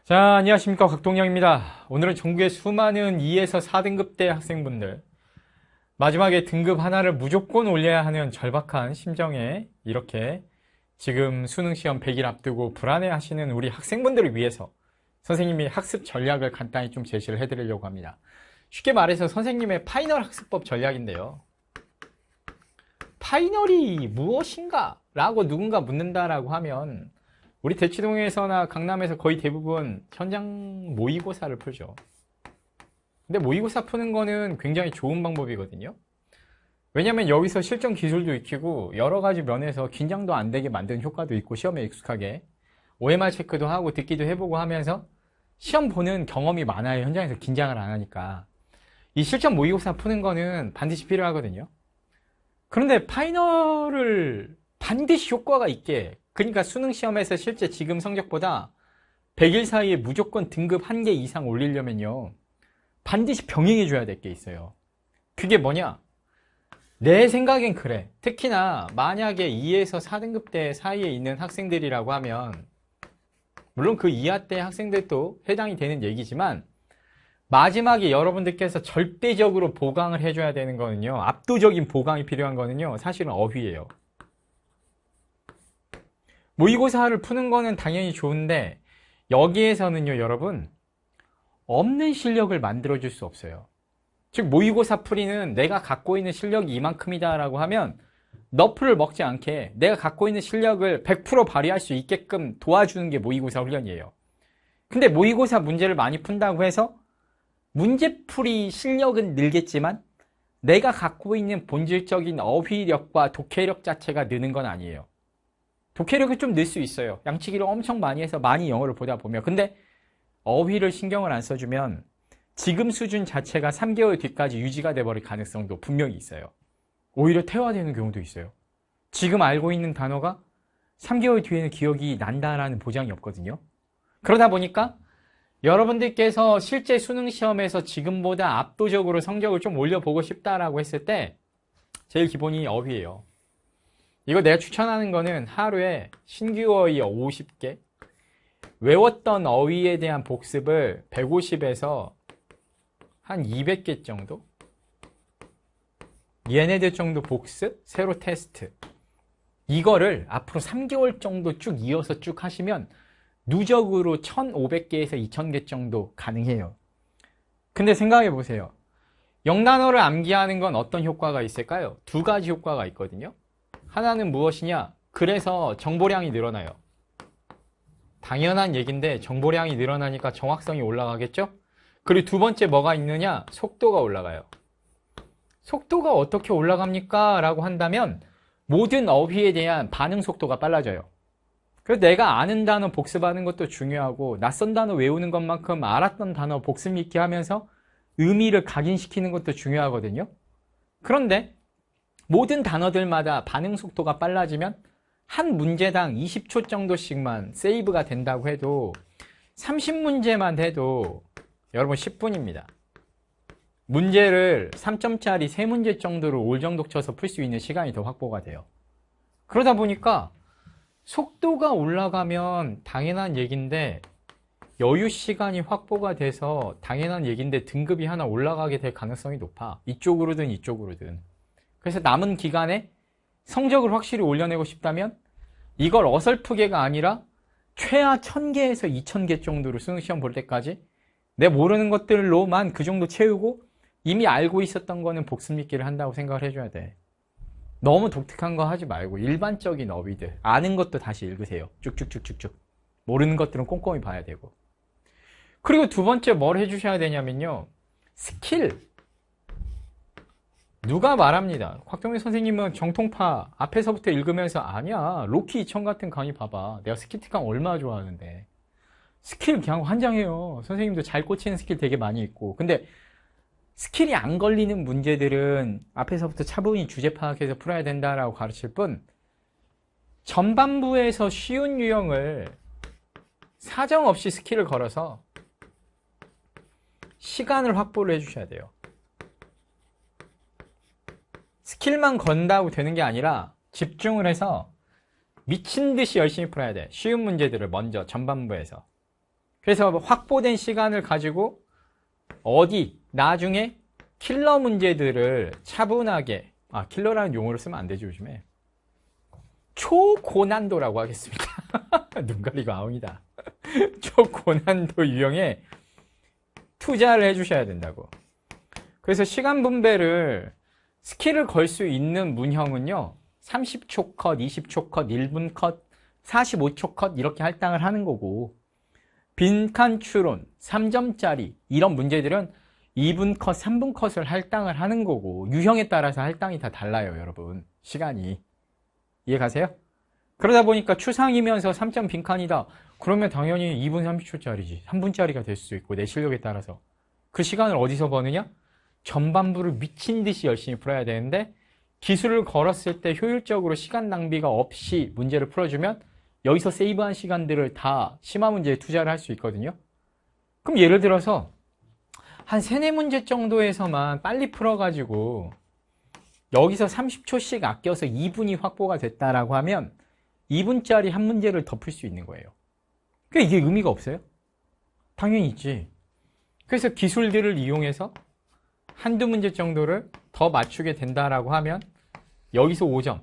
자, 안녕하십니까. 곽동영입니다. 오늘은 전국의 수많은 2에서 4등급대 학생분들, 마지막에 등급 하나를 무조건 올려야 하는 절박한 심정에 이렇게 지금 수능시험 100일 앞두고 불안해 하시는 우리 학생분들을 위해서 선생님이 학습 전략을 간단히 좀 제시를 해드리려고 합니다. 쉽게 말해서 선생님의 파이널 학습법 전략인데요. 파이널이 무엇인가? 라고 누군가 묻는다라고 하면 우리 대치동에서나 강남에서 거의 대부분 현장 모의고사를 풀죠. 근데 모의고사 푸는 거는 굉장히 좋은 방법이거든요. 왜냐면 여기서 실전 기술도 익히고 여러 가지 면에서 긴장도 안 되게 만드는 효과도 있고 시험에 익숙하게 OMR 체크도 하고 듣기도 해보고 하면서 시험 보는 경험이 많아요. 현장에서 긴장을 안 하니까. 이 실전 모의고사 푸는 거는 반드시 필요하거든요. 그런데 파이널을 반드시 효과가 있게, 그러니까 수능 시험에서 실제 지금 성적보다 100일 사이에 무조건 등급 1개 이상 올리려면요, 반드시 병행해 줘야 될 게 있어요. 그게 뭐냐? 내 생각엔 그래. 특히나 만약에 2에서 4등급대 사이에 있는 학생들이라고 하면, 물론 그 이하 때 학생들도 해당이 되는 얘기지만, 마지막에 여러분들께서 절대적으로 보강을 해줘야 되는 거는요, 압도적인 보강이 필요한 거는요, 사실은 어휘예요. 모의고사를 푸는 거는 당연히 좋은데 여기에서는요, 여러분, 없는 실력을 만들어줄 수 없어요. 즉 모의고사 풀이는 내가 갖고 있는 실력이 이만큼이다 라고 하면 너프를 먹지 않게 내가 갖고 있는 실력을 100% 발휘할 수 있게끔 도와주는 게 모의고사 훈련이에요. 근데 모의고사 문제를 많이 푼다고 해서 문제풀이 실력은 늘겠지만 내가 갖고 있는 본질적인 어휘력과 독해력 자체가 느는 건 아니에요. 독해력이 좀 늘 수 있어요. 양치기를 엄청 많이 해서 많이 영어를 보다 보면. 근데 어휘를 신경을 안 써주면 지금 수준 자체가 3개월 뒤까지 유지가 돼버릴 가능성도 분명히 있어요. 오히려 퇴화되는 경우도 있어요. 지금 알고 있는 단어가 3개월 뒤에는 기억이 난다라는 보장이 없거든요. 그러다 보니까 여러분들께서 실제 수능 시험에서 지금보다 압도적으로 성적을 좀 올려보고 싶다라고 했을 때 제일 기본이 어휘예요. 이거 내가 추천하는 거는 하루에 신규 어휘 50개, 외웠던 어휘에 대한 복습을 150에서 한 200개 정도? 얘네들 정도 복습, 새로 테스트. 이거를 앞으로 3개월 정도 쭉 이어서 쭉 하시면 누적으로 1500개에서 2000개 정도 가능해요. 근데 생각해 보세요. 영단어를 암기하는 건 어떤 효과가 있을까요? 두 가지 효과가 있거든요. 하나는 무엇이냐? 그래서 정보량이 늘어나요. 당연한 얘기인데 정보량이 늘어나니까 정확성이 올라가겠죠? 그리고 두 번째 뭐가 있느냐? 속도가 올라가요. 속도가 어떻게 올라갑니까? 라고 한다면 모든 어휘에 대한 반응 속도가 빨라져요. 그래서 내가 아는 단어 복습하는 것도 중요하고 낯선 단어 외우는 것만큼 알았던 단어 복습 읽기 하면서 의미를 각인시키는 것도 중요하거든요. 그런데 모든 단어들마다 반응 속도가 빨라지면 한 문제당 20초 정도씩만 세이브가 된다고 해도 30문제만 해도 여러분 10분입니다. 문제를 3점짜리 3문제 정도로 올정독 쳐서 풀 수 있는 시간이 더 확보가 돼요. 그러다 보니까 속도가 올라가면 당연한 얘기인데 여유 시간이 확보가 돼서 당연한 얘기인데 등급이 하나 올라가게 될 가능성이 높아. 이쪽으로든 이쪽으로든. 그래서 남은 기간에 성적을 확실히 올려내고 싶다면 이걸 어설프게가 아니라 최하 1000개에서 2000개 정도로 수능시험 볼 때까지 내 모르는 것들로만 그 정도 채우고 이미 알고 있었던 거는 복습 읽기를 한다고 생각을 해줘야 돼. 너무 독특한 거 하지 말고 일반적인 어휘들, 아는 것도 다시 읽으세요. 쭉쭉쭉쭉쭉. 모르는 것들은 꼼꼼히 봐야 되고. 그리고 두 번째 뭘 해주셔야 되냐면요, 스킬. 누가 말합니다. 곽동현 선생님은 정통파 앞에서부터 읽으면서 아니야, 로키 2000 같은 강의 봐봐. 내가 스킬 특강 얼마나 좋아하는데. 스킬 그냥 환장해요. 선생님도 잘 꽂히는 스킬 되게 많이 있고. 근데 스킬이 안 걸리는 문제들은 앞에서부터 차분히 주제 파악해서 풀어야 된다라고 가르칠 뿐, 전반부에서 쉬운 유형을 사정없이 스킬을 걸어서 시간을 확보를 해주셔야 돼요. 스킬만 건다고 되는 게 아니라 집중을 해서 미친 듯이 열심히 풀어야 돼. 쉬운 문제들을 먼저 전반부에서. 그래서 확보된 시간을 가지고 어디 나중에 킬러 문제들을 차분하게, 킬러라는 용어를 쓰면 안 되죠 요즘에. 초고난도라고 하겠습니다. 눈 가리고 아웅이다. 초고난도 유형에 투자를 해주셔야 된다고. 그래서 시간 분배를 스킬을 걸 수 있는 문형은요 30초 컷, 20초 컷, 1분 컷, 45초 컷 이렇게 할당을 하는 거고, 빈칸 추론 3점짜리 이런 문제들은 2분 컷, 3분 컷을 할당을 하는 거고, 유형에 따라서 할당이 다 달라요 여러분. 시간이 이해 가세요? 그러다 보니까 추상이면서 3점 빈칸이다 그러면 당연히 2분 30초짜리지 3분짜리가 될 수 있고, 내 실력에 따라서. 그 시간을 어디서 버느냐? 전반부를 미친 듯이 열심히 풀어야 되는데, 기술을 걸었을 때 효율적으로 시간 낭비가 없이 문제를 풀어주면 여기서 세이브한 시간들을 다 심화 문제에 투자를 할 수 있거든요. 그럼 예를 들어서 한 3, 4문제 정도에서만 빨리 풀어가지고 여기서 30초씩 아껴서 2분이 확보가 됐다라고 하면 2분짜리 한 문제를 더 풀 수 있는 거예요. 그러니까 이게 의미가 없어요? 당연히 있지. 그래서 기술들을 이용해서 한두 문제 정도를 더 맞추게 된다라고 하면 여기서 5점,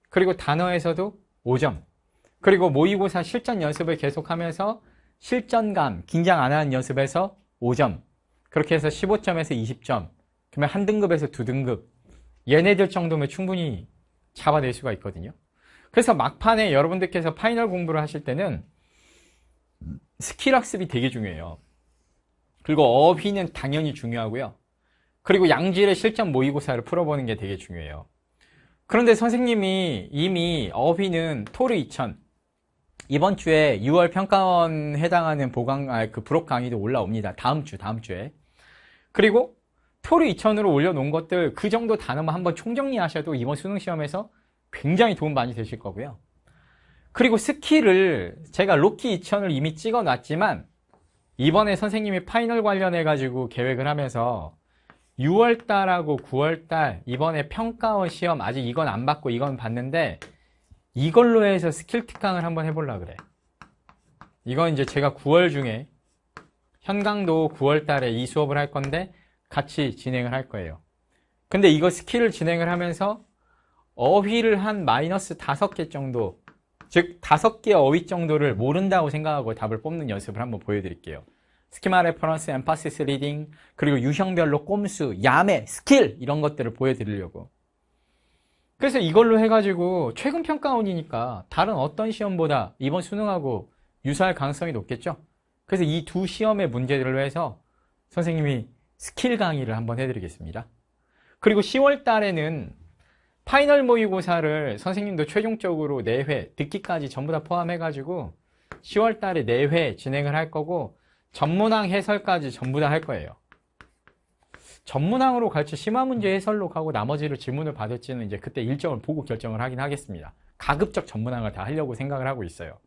그리고 단어에서도 5점, 그리고 모의고사 실전 연습을 계속하면서 실전감, 긴장 안 하는 연습에서 5점, 그렇게 해서 15점에서 20점, 그러면 한 등급에서 2등급, 얘네들 정도면 충분히 잡아낼 수가 있거든요. 그래서 막판에 여러분들께서 파이널 공부를 하실 때는 스킬 학습이 되게 중요해요. 그리고 어휘는 당연히 중요하고요. 그리고 양질의 실전 모의고사를 풀어보는 게 되게 중요해요. 그런데 선생님이 이미 어휘는 토르 2000 이번 주에 6월 평가원 해당하는 브록 강의도 올라옵니다. 다음 주에. 그리고 토르 2000으로 올려놓은 것들 그 정도 단어만 한번 총정리하셔도 이번 수능 시험에서 굉장히 도움 많이 되실 거고요. 그리고 스킬을 제가 로키 2000을 이미 찍어놨지만 이번에 선생님이 파이널 관련해가지고 계획을 하면서 6월달하고 9월달 이번에 평가원 시험 아직 이건 안 받고 이건 봤는데 이걸로 해서 스킬 특강을 한번 해보려고 그래. 이건 이제 제가 9월 중에 현강도 9월달에 이 수업을 할 건데 같이 진행을 할 거예요. 근데 이거 스킬을 진행을 하면서 어휘를 한 마이너스 5개 정도, 즉 5개 어휘 정도를 모른다고 생각하고 답을 뽑는 연습을 한번 보여드릴게요. 스키마 레퍼런스, 엠파시스 리딩, 그리고 유형별로 꼼수, 야매, 스킬 이런 것들을 보여드리려고. 그래서 이걸로 해가지고 최근 평가원이니까 다른 어떤 시험보다 이번 수능하고 유사할 가능성이 높겠죠. 그래서 이 두 시험의 문제들로 해서 선생님이 스킬 강의를 한번 해드리겠습니다. 그리고 10월 달에는 파이널 모의고사를 선생님도 최종적으로 4회, 듣기까지 전부 다 포함해가지고 10월 달에 4회 진행을 할 거고, 전문항 해설까지 전부 다 할 거예요. 전문항으로 갈지 심화 문제 해설로 가고 나머지를 질문을 받을지는 이제 그때 일정을 보고 결정을 하긴 하겠습니다. 가급적 전문항을 다 하려고 생각을 하고 있어요.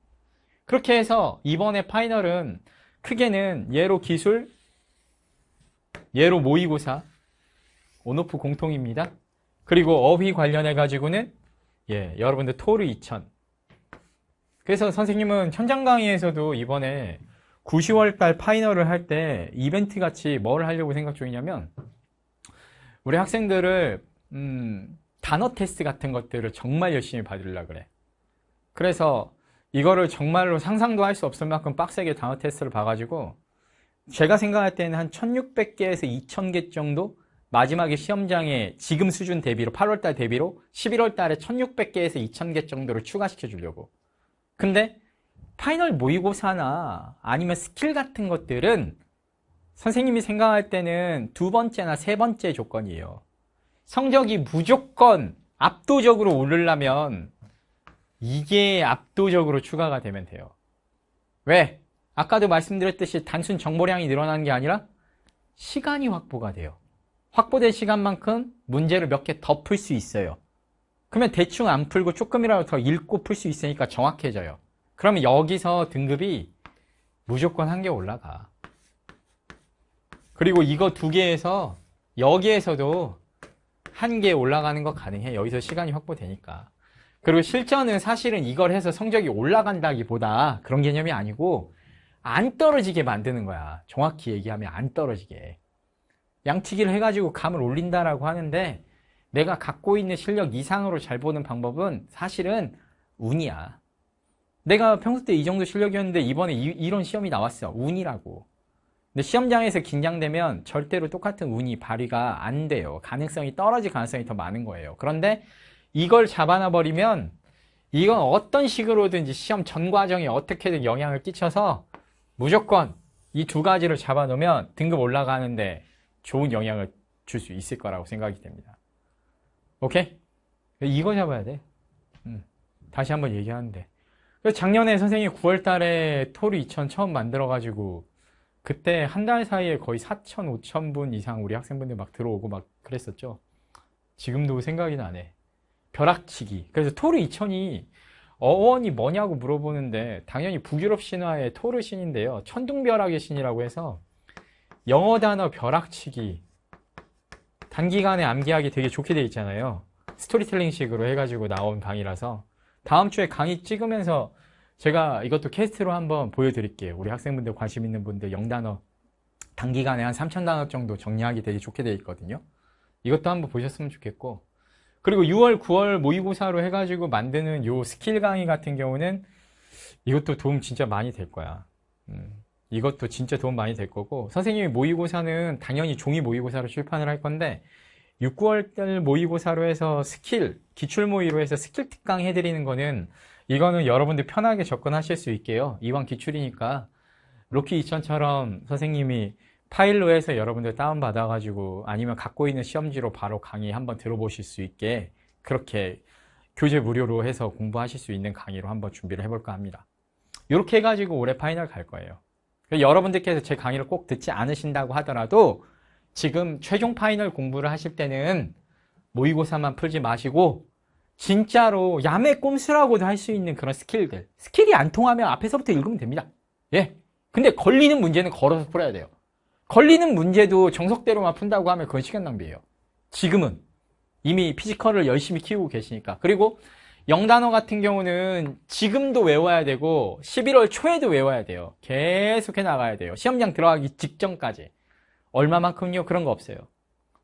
그렇게 해서 이번에 파이널은 크게는 예로 기술, 예로 모의고사, 온오프 공통입니다. 그리고 어휘 관련해 가지고는 여러분들 토르 2000. 그래서 선생님은 현장 강의에서도 이번에 9, 10월 달 파이널을 할 때 이벤트 같이 뭘 하려고 생각 중이냐면, 우리 학생들을 단어 테스트 같은 것들을 정말 열심히 받으려고 그래. 그래서 이거를 정말로 상상도 할 수 없을 만큼 빡세게 단어 테스트를 봐가지고 제가 생각할 때는 한 1600개에서 2000개 정도 마지막에 시험장에 지금 수준 대비로 8월달 대비로 11월달에 1600개에서 2000개 정도를 추가시켜 주려고. 근데 파이널 모의고사나 아니면 스킬 같은 것들은 선생님이 생각할 때는 2번째나 3번째 조건이에요. 성적이 무조건 압도적으로 오르려면 이게 압도적으로 추가가 되면 돼요. 왜? 아까도 말씀드렸듯이 단순 정보량이 늘어나는 게 아니라 시간이 확보가 돼요. 확보된 시간만큼 문제를 몇 개 더 풀 수 있어요. 그러면 대충 안 풀고 조금이라도 더 읽고 풀 수 있으니까 정확해져요. 그러면 여기서 등급이 무조건 1개 올라가. 그리고 이거 2개에서 여기에서도 1개 올라가는 거 가능해. 여기서 시간이 확보되니까. 그리고 실전은 사실은 이걸 해서 성적이 올라간다기보다 그런 개념이 아니고 안 떨어지게 만드는 거야. 정확히 얘기하면 안 떨어지게. 양치기를 해가지고 감을 올린다라고 하는데 내가 갖고 있는 실력 이상으로 잘 보는 방법은 사실은 운이야. 내가 평소 때 이 정도 실력이었는데 이번에 이런 시험이 나왔어. 운이라고. 근데 시험장에서 긴장되면 절대로 똑같은 운이 발휘가 안 돼요. 가능성이 떨어질 가능성이 더 많은 거예요. 그런데 이걸 잡아놔 버리면 이건 어떤 식으로든지 시험 전 과정에 어떻게든 영향을 끼쳐서 무조건 이 두 가지를 잡아놓으면 등급 올라가는데 좋은 영향을 줄 수 있을 거라고 생각이 됩니다. 오케이? 이거 잡아야 돼. 다시 한번 얘기하는데. 작년에 선생님이 9월 달에 토르 2000 처음 만들어가지고 그때 한 달 사이에 거의 4,000, 5,000분 이상 우리 학생분들 막 들어오고 막 그랬었죠. 지금도 생각이 나네. 벼락치기. 그래서 토르 2000이 어원이 뭐냐고 물어보는데 당연히 북유럽 신화의 토르 신인데요. 천둥벼락의 신이라고 해서 영어 단어 벼락치기 단기간에 암기하기 되게 좋게 돼 있잖아요. 스토리텔링 식으로 해가지고 나온 강의라서 다음 주에 강의 찍으면서 제가 이것도 캐스트로 한번 보여드릴게요. 우리 학생분들 관심 있는 분들 영단어 단기간에 한 3,000단어 정도 정리하기 되게 좋게 돼 있거든요. 이것도 한번 보셨으면 좋겠고, 그리고 6월, 9월 모의고사로 해가지고 만드는 요 스킬 강의 같은 경우는 이것도 도움 진짜 많이 될 거야. 이것도 진짜 도움 많이 될 거고, 선생님이 모의고사는 당연히 종이 모의고사로 출판을 할 건데 6, 9월달 모의고사로 해서 스킬, 기출 모의로 해서 스킬 특강 해드리는 거는 이거는 여러분들 편하게 접근하실 수 있게요. 이왕 기출이니까 로키 2000처럼 선생님이 파일로 해서 여러분들 다운받아가지고 아니면 갖고 있는 시험지로 바로 강의 한번 들어보실 수 있게 그렇게 교재 무료로 해서 공부하실 수 있는 강의로 한번 준비를 해볼까 합니다. 이렇게 해가지고 올해 파이널 갈 거예요. 여러분들께서 제 강의를 꼭 듣지 않으신다고 하더라도 지금 최종 파이널 공부를 하실 때는 모의고사만 풀지 마시고 진짜로 야매 꼼수라고도 할 수 있는 그런 스킬들, 스킬이 안 통하면 앞에서부터 읽으면 됩니다. 예. 근데 걸리는 문제는 걸어서 풀어야 돼요. 걸리는 문제도 정석대로만 푼다고 하면 그건 시간 낭비예요. 지금은 이미 피지컬을 열심히 키우고 계시니까. 그리고 영단어 같은 경우는 지금도 외워야 되고 11월 초에도 외워야 돼요. 계속해 나가야 돼요. 시험장 들어가기 직전까지. 얼마만큼요? 그런 거 없어요.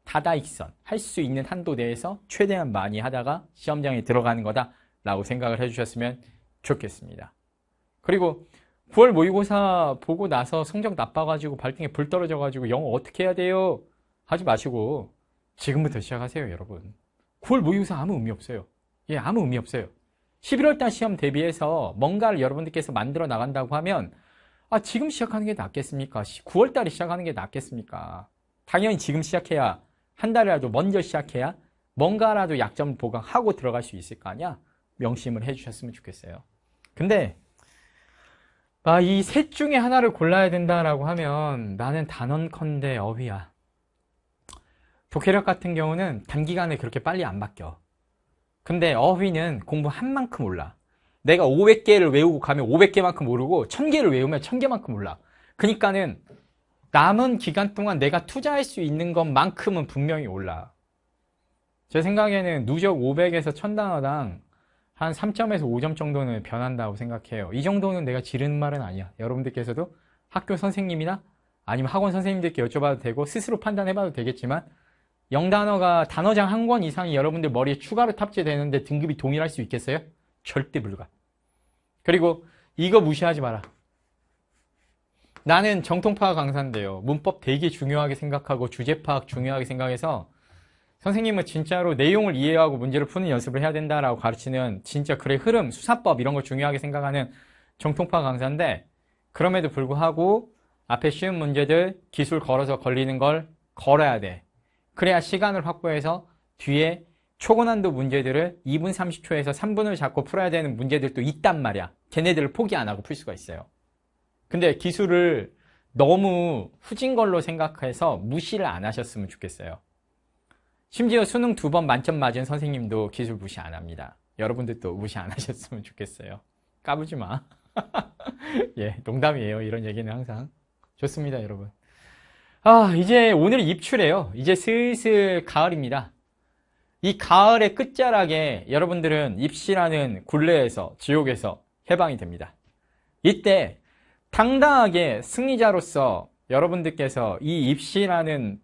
다다익선, 할 수 있는 한도 내에서 최대한 많이 하다가 시험장에 들어가는 거다 라고 생각을 해주셨으면 좋겠습니다. 그리고 9월 모의고사 보고 나서 성적 나빠가지고 발등에 불 떨어져가지고 영어 어떻게 해야 돼요? 하지 마시고 지금부터 시작하세요, 여러분. 9월 모의고사 아무 의미 없어요. 예, 아무 의미 없어요. 11월달 시험 대비해서 뭔가를 여러분들께서 만들어 나간다고 하면 지금 시작하는 게 낫겠습니까? 9월달에 시작하는 게 낫겠습니까? 당연히 지금 시작해야 한 달이라도 먼저 시작해야 뭔가라도 약점을 보강하고 들어갈 수 있을 거 아니야? 명심을 해주셨으면 좋겠어요. 근데 이 셋 중에 하나를 골라야 된다라고 하면 나는 단언컨대 어휘야. 독해력 같은 경우는 단기간에 그렇게 빨리 안 바뀌어. 근데 어휘는 공부한 만큼 올라. 내가 500개를 외우고 가면 500개만큼 오르고 1000개를 외우면 1000개만큼 올라. 그러니까는 남은 기간 동안 내가 투자할 수 있는 것만큼은 분명히 올라. 제 생각에는 누적 500에서 1000단어당 한 3점에서 5점 정도는 변한다고 생각해요. 이 정도는 내가 지르는 말은 아니야. 여러분들께서도 학교 선생님이나 아니면 학원 선생님들께 여쭤봐도 되고 스스로 판단해봐도 되겠지만 영단어가 단어장 한 권 이상이 여러분들 머리에 추가로 탑재되는데 등급이 동일할 수 있겠어요? 절대 불가. 그리고 이거 무시하지 마라. 나는 정통파악 강사인데요. 문법 되게 중요하게 생각하고 주제 파악 중요하게 생각해서 선생님은 진짜로 내용을 이해하고 문제를 푸는 연습을 해야 된다라고 가르치는 진짜 글의 흐름, 수사법 이런 걸 중요하게 생각하는 정통파 강사인데 그럼에도 불구하고 앞에 쉬운 문제들 기술 걸어서 걸리는 걸 걸어야 돼. 그래야 시간을 확보해서 뒤에 초고난도 문제들을 2분 30초에서 3분을 잡고 풀어야 되는 문제들도 있단 말이야. 걔네들을 포기 안 하고 풀 수가 있어요. 근데 기술을 너무 후진 걸로 생각해서 무시를 안 하셨으면 좋겠어요. 심지어 수능 2번 만점 맞은 선생님도 기술 무시 안 합니다. 여러분들도 무시 안 하셨으면 좋겠어요. 까부지 마. 예, 농담이에요. 이런 얘기는 항상. 좋습니다, 여러분. 이제 오늘 입추래요. 이제 슬슬 가을입니다. 이 가을의 끝자락에 여러분들은 입시라는 굴레에서, 지옥에서 해방이 됩니다. 이때 당당하게 승리자로서 여러분들께서 이 입시라는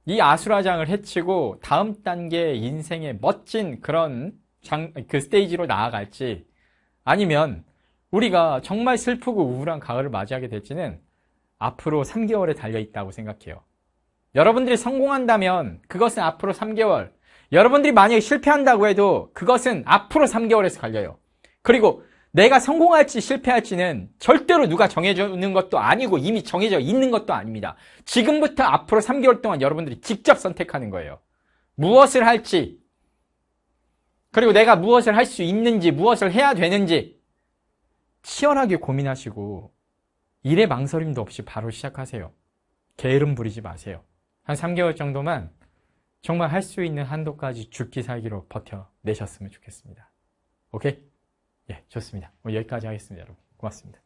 이 아수라장을 해치고 다음 단계 인생의 멋진 그런 그 스테이지로 나아갈지, 아니면 우리가 정말 슬프고 우울한 가을을 맞이하게 될지는 앞으로 3개월에 달려있다고 생각해요. 여러분들이 성공한다면 그것은 앞으로 3개월, 여러분들이 만약에 실패한다고 해도 그것은 앞으로 3개월에서 갈려요. 그리고 내가 성공할지 실패할지는 절대로 누가 정해주는 것도 아니고 이미 정해져 있는 것도 아닙니다. 지금부터 앞으로 3개월 동안 여러분들이 직접 선택하는 거예요. 무엇을 할지, 그리고 내가 무엇을 할 수 있는지, 무엇을 해야 되는지 치열하게 고민하시고 일의 망설임도 없이 바로 시작하세요. 게으름 부리지 마세요. 한 3개월 정도만 정말 할 수 있는 한도까지 죽기 살기로 버텨내셨으면 좋겠습니다. 오케이? 예, 좋습니다. 여기까지 하겠습니다, 여러분. 고맙습니다.